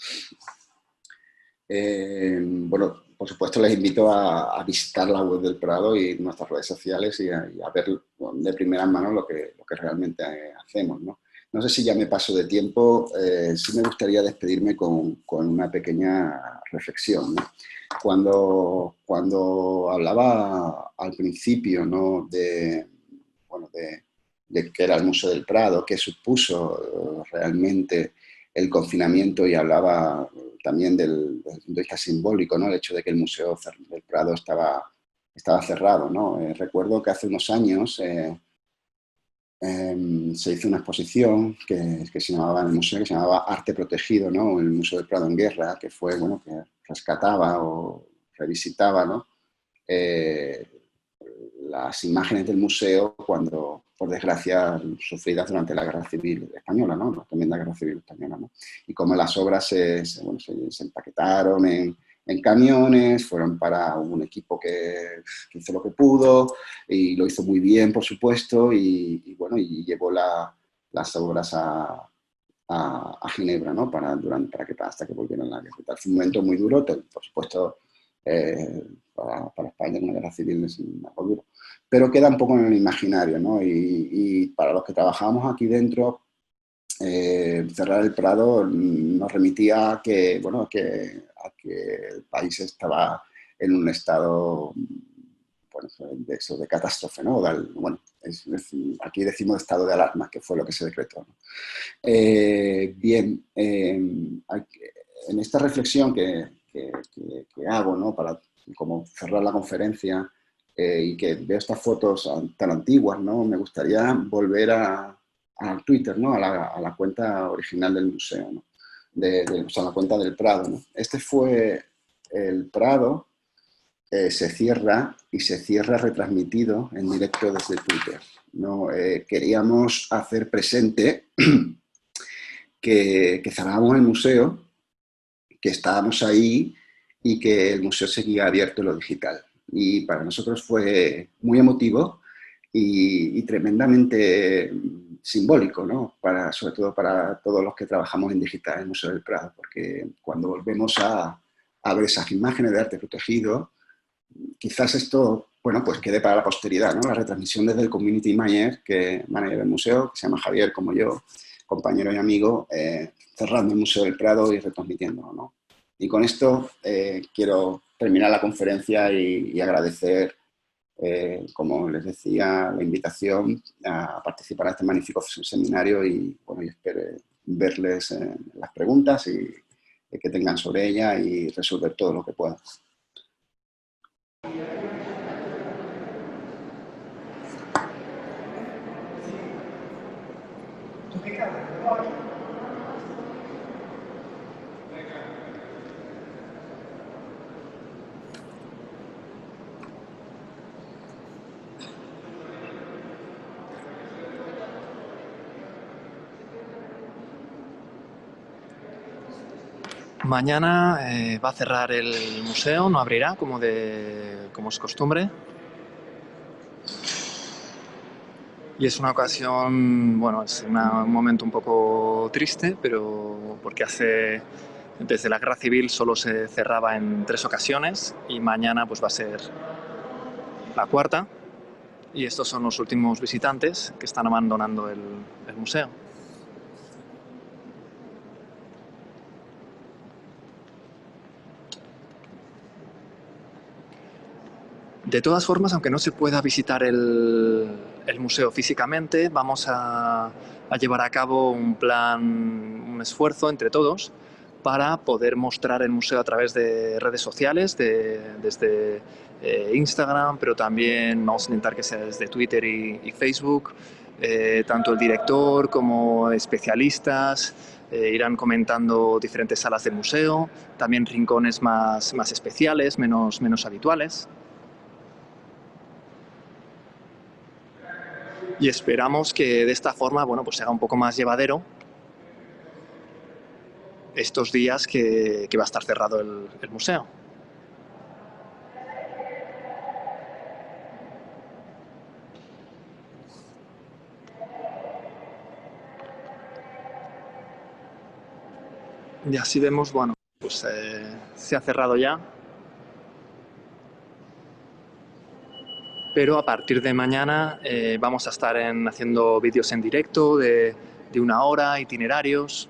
Bueno, por supuesto les invito a visitar la web del Prado y nuestras redes sociales y a ver de primera mano lo que realmente hacemos, ¿no? No sé si ya me paso de tiempo, sí me gustaría despedirme con una pequeña reflexión, ¿no? Cuando hablaba al principio, ¿no? de qué era el Museo del Prado, qué supuso realmente el confinamiento, y hablaba también desde el punto de vista simbólico, ¿no? El hecho de que el Museo del Prado estaba cerrado, ¿no? Recuerdo que hace unos años se hizo una exposición que se llamaba en el museo, que se llamaba Arte Protegido, ¿no? El Museo del Prado en Guerra, que fue, bueno, que rescataba o revisitaba, ¿no? Las imágenes del museo cuando, por desgracia, sufridas durante la Guerra Civil Española, ¿no? La tremenda Guerra Civil Española, ¿no? Y cómo las obras se empaquetaron en camiones, fueron para un equipo que hizo lo que pudo y lo hizo muy bien, por supuesto, y bueno, y llevó las obras a Ginebra, ¿no? Hasta que volvieron a la guerra. Fue un momento muy duro, por supuesto. Para España una guerra civil es algo duro, pero queda un poco en el imaginario, ¿no? Y para los que trabajamos aquí dentro, cerrar el Prado nos remitía a que, bueno, a que el país estaba en un estado, bueno, de catástrofe, ¿no? Bueno, aquí decimos estado de alarma, que fue lo que se decretó, ¿no? Bien, en esta reflexión que hago, ¿no? Para como cerrar la conferencia, y que veo estas fotos tan antiguas, ¿no? Me gustaría volver a Twitter, ¿no? A la cuenta original del museo, ¿no? O sea, la cuenta del Prado, ¿no? Este fue el Prado, se cierra y se cierra retransmitido en directo desde Twitter, ¿no? Queríamos hacer presente que cerrábamos el museo, que estábamos ahí y que el museo seguía abierto en lo digital. Y para nosotros fue muy emotivo y tremendamente simbólico, ¿no? Sobre todo para todos los que trabajamos en digital en el Museo del Prado, porque cuando volvemos a ver esas imágenes de arte protegido, quizás esto, bueno, pues quede para la posteridad, ¿no? La retransmisión desde el community manager del museo, que se llama Javier, como yo, compañero y amigo, cerrando el Museo del Prado y retransmitiéndolo, ¿no? Y con esto quiero terminar la conferencia y agradecer, como les decía, la invitación a participar en este magnífico seminario y, bueno, y espero verles las preguntas y que tengan sobre ella y resolver todo lo que pueda. Mañana va a cerrar el museo, no abrirá como es costumbre. Y es una ocasión, bueno, es un momento un poco triste, pero porque desde la Guerra Civil solo se cerraba en 3 ocasiones y mañana pues va a ser la 4ª. Y estos son los últimos visitantes que están abandonando el museo. De todas formas, aunque no se pueda visitar el museo físicamente, vamos a llevar a cabo un esfuerzo entre todos para poder mostrar el museo a través de redes sociales, desde Instagram, pero también vamos a intentar que sea desde Twitter y Facebook. Tanto el director como especialistas irán comentando diferentes salas del museo, también rincones más especiales, menos habituales. Y esperamos que de esta forma, bueno, pues se haga un poco más llevadero estos días que va a estar cerrado el museo. Y así vemos, bueno, pues se ha cerrado ya. Pero a partir de mañana vamos a estar haciendo vídeos en directo de 1 hora, itinerarios.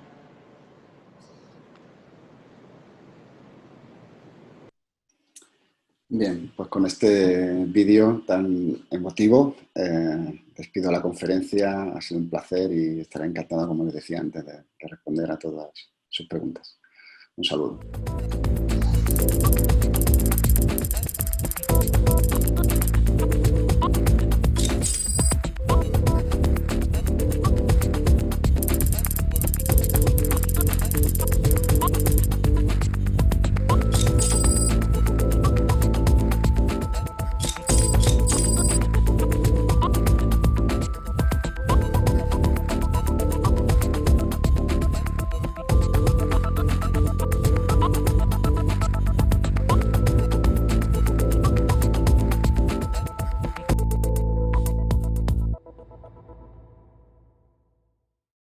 Bien, pues con este vídeo tan emotivo despido la conferencia. Ha sido un placer y estaré encantado, como les decía antes, de responder a todas sus preguntas. Un saludo.